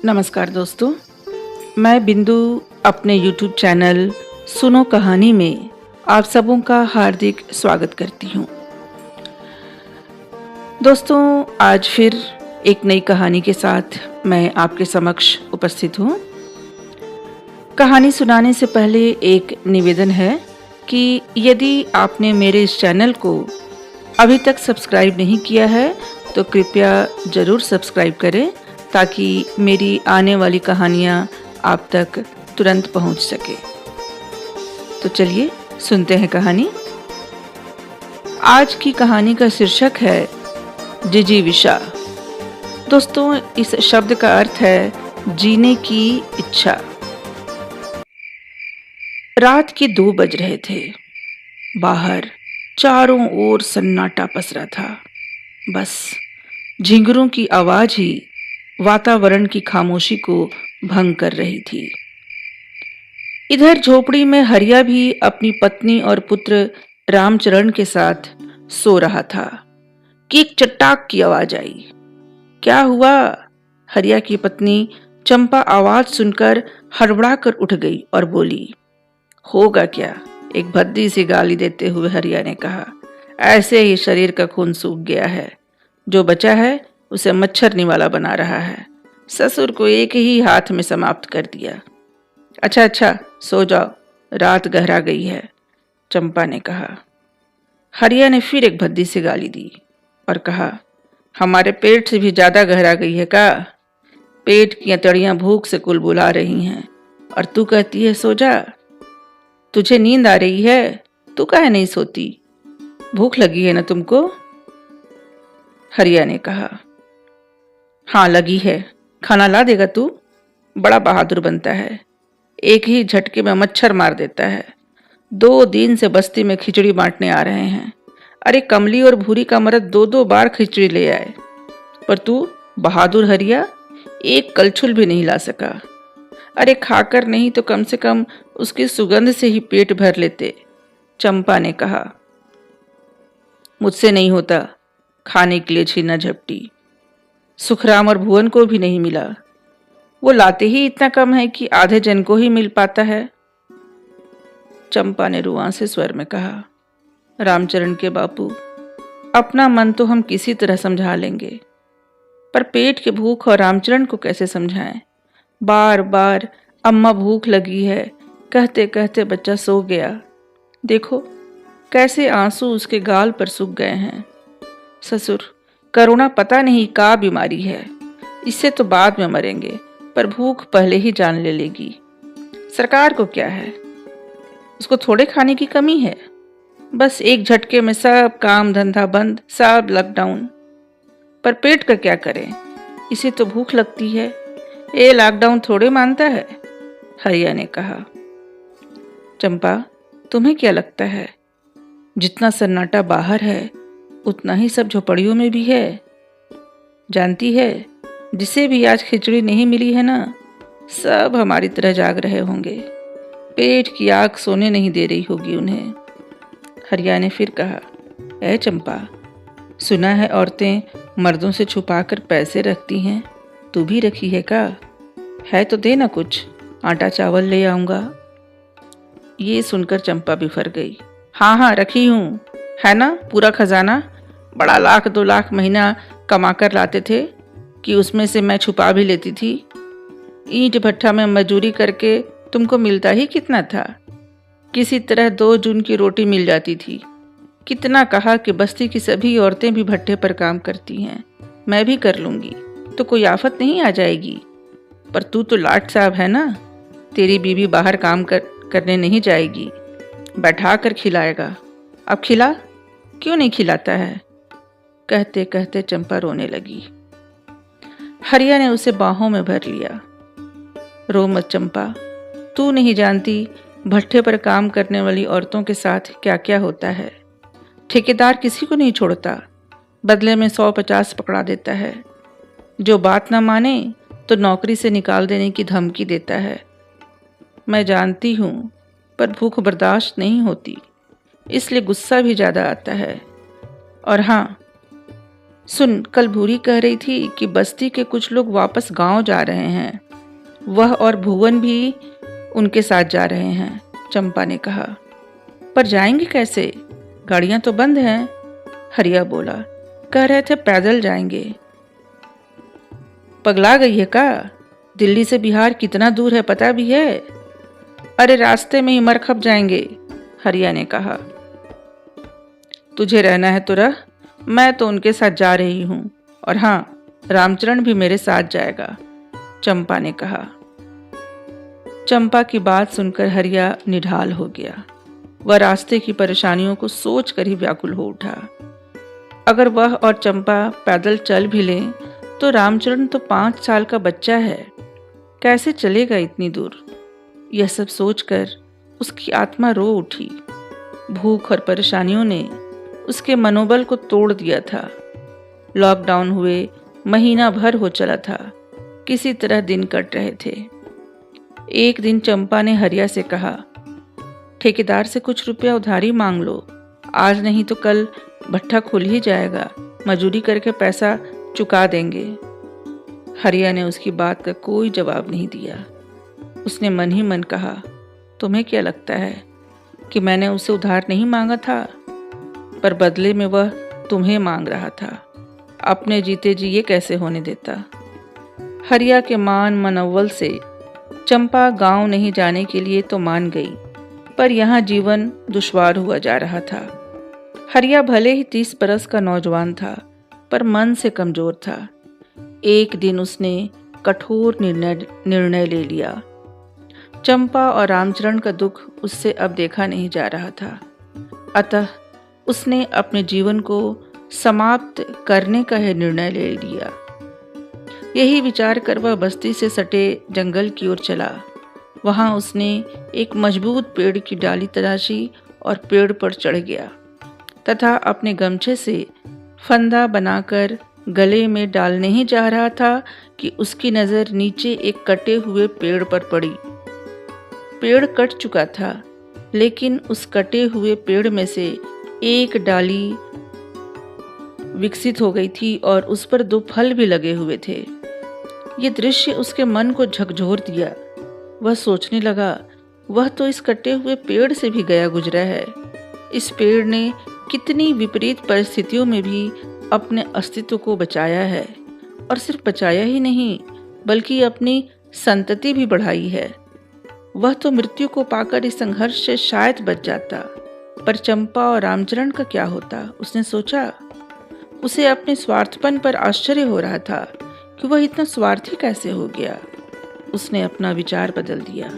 नमस्कार दोस्तों, मैं बिंदु अपने YouTube चैनल सुनो कहानी में आप सबों का हार्दिक स्वागत करती हूँ। दोस्तों, आज फिर एक नई कहानी के साथ मैं आपके समक्ष उपस्थित हूँ। कहानी सुनाने से पहले एक निवेदन है कि यदि आपने मेरे इस चैनल को अभी तक सब्सक्राइब नहीं किया है तो कृपया ज़रूर सब्सक्राइब करें ताकि मेरी आने वाली कहानियाँ आप तक तुरंत पहुंच सके। तो चलिए सुनते हैं कहानी। आज की कहानी का शीर्षक है जिजीविषा। दोस्तों, इस शब्द का अर्थ है जीने की इच्छा। रात के 2 बज रहे थे। बाहर चारों ओर सन्नाटा पसरा था। बस झिंगुरों की आवाज ही वातावरण की खामोशी को भंग कर रही थी। इधर झोपड़ी में हरिया भी अपनी पत्नी और पुत्र रामचरण के साथ सो रहा था कि एक चट्टाक की आवाज आई। क्या हुआ? हरिया की पत्नी चंपा आवाज सुनकर हड़बड़ा कर उठ गई और बोली। होगा क्या? एक भद्दी सी गाली देते हुए हरिया ने कहा। ऐसे ही शरीर का खून सूख गया है। जो बचा है उसे मच्छर निवाला बना रहा है। ससुर को एक ही हाथ में समाप्त कर दिया। अच्छा, सो जाओ, रात गहरा गई है, चंपा ने कहा। हरिया ने फिर एक भद्दी से गाली दी और कहा, हमारे पेट से भी ज्यादा गहरा गई है का? पेट की अतड़ियां भूख से कुलबुला रही हैं और तू कहती है सो जा। तुझे नींद आ रही है, तू काहे नहीं सोती? भूख लगी है ना तुमको? हरिया ने कहा। हाँ लगी है, खाना ला देगा तू? बड़ा बहादुर बनता है, एक ही झटके में मच्छर मार देता है। 2 दिन से बस्ती में खिचड़ी बांटने आ रहे हैं। अरे कमली और भूरी का मर्द 2-2 बार खिचड़ी ले आए, पर तू बहादुर हरिया एक कलछुल भी नहीं ला सका। अरे खाकर नहीं तो कम से कम उसकी सुगंध से ही पेट भर लेते, चंपा ने कहा। मुझसे नहीं होता, खाने के लिए छीना झपटी। सुखराम और भुवन को भी नहीं मिला। वो लाते ही इतना कम है कि आधे जन को ही मिल पाता है, चंपा ने रुआंसे स्वर में कहा। रामचरण के बापू, अपना मन तो हम किसी तरह समझा लेंगे, पर पेट की भूख और रामचरण को कैसे समझाएं? बार बार अम्मा भूख लगी है कहते कहते बच्चा सो गया। देखो कैसे आंसू उसके गाल पर सूख गए हैं। ससुर, करोना पता नहीं क्या बीमारी है, इससे तो बाद में मरेंगे, पर भूख पहले ही जान ले लेगी। सरकार को क्या है, उसको थोड़े खाने की कमी है। बस एक झटके में सब काम धंधा बंद, सब लॉकडाउन। पर पेट का क्या करें, इसे तो भूख लगती है। ये लॉकडाउन थोड़े मानता है, हरिया ने कहा। चंपा, तुम्हें क्या लगता है जितना सन्नाटा बाहर है उतना ही सब झोपड़ियों में भी है? जानती है, जिसे भी आज खिचड़ी नहीं मिली है ना, सब हमारी तरह जाग रहे होंगे। पेट की आग सोने नहीं दे रही होगी उन्हें। हरिया ने फिर कहा, ऐ चंपा, सुना है औरतें मर्दों से छुपाकर पैसे रखती हैं, तू भी रखी है का? है तो दे ना कुछ, आटा चावल ले आऊंगा। ये सुनकर चंपा बिफर गई। हाँ रखी हूँ, है ना पूरा खजाना। बड़ा 1-2 लाख महीना कमा कर लाते थे कि उसमें से मैं छुपा भी लेती थी। ईंट भट्ठा में मजदूरी करके तुमको मिलता ही कितना था? किसी तरह 2 जून की रोटी मिल जाती थी। कितना कहा कि बस्ती की सभी औरतें भी भट्ठे पर काम करती हैं, मैं भी कर लूँगी तो कोई आफत नहीं आ जाएगी। पर तू तो लाट साहब है ना, तेरी बीवी बाहर काम करने नहीं जाएगी, बैठा कर खिलाएगा। अब खिला, क्यों नहीं खिलाता है? कहते कहते चंपा रोने लगी। हरिया ने उसे बाहों में भर लिया। रो मत चंपा, तू नहीं जानती भट्ठे पर काम करने वाली औरतों के साथ क्या क्या होता है। ठेकेदार किसी को नहीं छोड़ता, बदले में 100-50 पकड़ा देता है। जो बात ना माने तो नौकरी से निकाल देने की धमकी देता है। मैं जानती हूँ, पर भूख बर्दाश्त नहीं होती, इसलिए गुस्सा भी ज़्यादा आता है। और हाँ, सुन, कल भूरी कह रही थी कि बस्ती के कुछ लोग वापस गांव जा रहे हैं। वह और भुवन भी उनके साथ जा रहे हैं, चंपा ने कहा। पर जाएंगे कैसे? गाड़ियां तो बंद हैं, हरिया बोला। कह रहे थे पैदल जाएंगे। पगला गई है का? दिल्ली से बिहार कितना दूर है पता भी है? अरे रास्ते में ही मर खप जाएंगे, हरिया ने कहा। तुझे रहना है तो रह, मैं तो उनके साथ जा रही हूं। और हाँ, रामचरण भी मेरे साथ जाएगा, चंपा ने कहा। चंपा की बात सुनकर हरिया निढाल हो गया। वह रास्ते की परेशानियों को सोच कर ही व्याकुल हो उठा। अगर वह और चंपा पैदल चल भी लें तो रामचरण तो 5 साल का बच्चा है, कैसे चलेगा इतनी दूर? यह सब सोचकर उसकी आत्मा रो उठी। भूख और परेशानियों ने उसके मनोबल को तोड़ दिया था। लॉकडाउन हुए महीना भर हो चला था, किसी तरह दिन कट रहे थे। एक दिन चंपा ने हरिया से कहा, ठेकेदार से कुछ रुपया उधारी मांग लो, आज नहीं तो कल भट्ठा खुल ही जाएगा, मजूरी करके पैसा चुका देंगे। हरिया ने उसकी बात का कोई जवाब नहीं दिया। उसने मन ही मन कहा, तुम्हें क्या लगता है कि मैंने उसे उधार नहीं मांगा था? पर बदले में वह तुम्हें मांग रहा था। अपने जीते जी ये कैसे होने देता? हरिया के मान मनोबल से चंपा गांव नहीं जाने के लिए तो मान गई, पर यहाँ जीवन दुश्वार हुआ जा रहा था। हरिया भले ही 30 बरस का नौजवान था, पर मन से कमजोर था। एक दिन उसने कठोर निर्णय ले लिया। चंपा और रामचरण का दुख उससे अब देखा नहीं जा रहा था, अतः उसने अपने जीवन को समाप्त करने का है निर्णय ले लिया। यही विचार कर वह बस्ती से सटे जंगल की ओर चला। वहां उसने एक मजबूत पेड़ की डाली तराशी और पेड़ पर चढ़ गया तथा अपने गमछे से फंदा बनाकर गले में डालने ही जा रहा था कि उसकी नज़र नीचे एक कटे हुए पेड़ पर पड़ी। पेड़ कट चुका था, लेकिन उस कटे हुए पेड़ में से एक डाली विकसित हो गई थी और उस पर 2 फल भी लगे हुए थे। ये दृश्य उसके मन को झकझोर दिया। वह सोचने लगा, वह तो इस कटे हुए पेड़ से भी गया गुजरा है। इस पेड़ ने कितनी विपरीत परिस्थितियों में भी अपने अस्तित्व को बचाया है, और सिर्फ बचाया ही नहीं बल्कि अपनी संतति भी बढ़ाई है। वह तो मृत्यु को पाकर इस संघर्ष से शायद बच जाता, पर चंपा और रामचरण का क्या होता? उसने सोचा। उसे अपने स्वार्थपन पर आश्चर्य हो रहा था कि वह इतना स्वार्थी कैसे हो गया। उसने अपना विचार बदल दिया।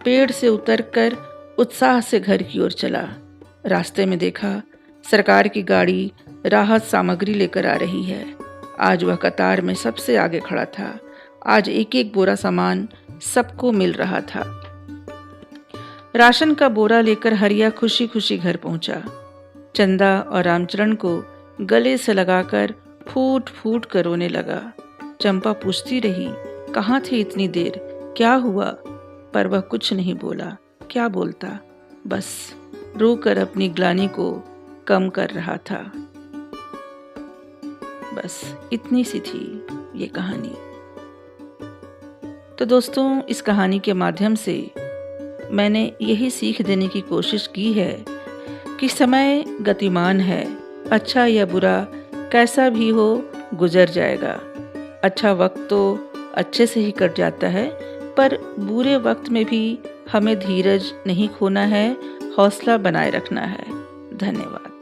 पेड़ से उतरकर उत्साह से घर की ओर चला। रास्ते में देखा सरकार की गाड़ी राहत सामग्री लेकर आ रही है। आज वह कतार में सबसे आगे खड़ा था। आज एक एक बोरा सामान सबको मिल रहा था। राशन का बोरा लेकर हरिया खुशी खुशी घर पहुंचा। चंदा और रामचरण को गले से लगाकर फूट फूट कर रोने लगा। चंपा पूछती रही, कहाँ थे इतनी देर, क्या हुआ? पर वह कुछ नहीं बोला। क्या बोलता? बस रोकर अपनी ग्लानि को कम कर रहा था। बस इतनी सी थी ये कहानी। तो दोस्तों, इस कहानी के माध्यम से मैंने यही सीख देने की कोशिश की है कि समय गतिमान है। अच्छा या बुरा कैसा भी हो गुजर जाएगा। अच्छा वक्त तो अच्छे से ही कट जाता है, पर बुरे वक्त में भी हमें धीरज नहीं खोना है, हौसला बनाए रखना है। धन्यवाद।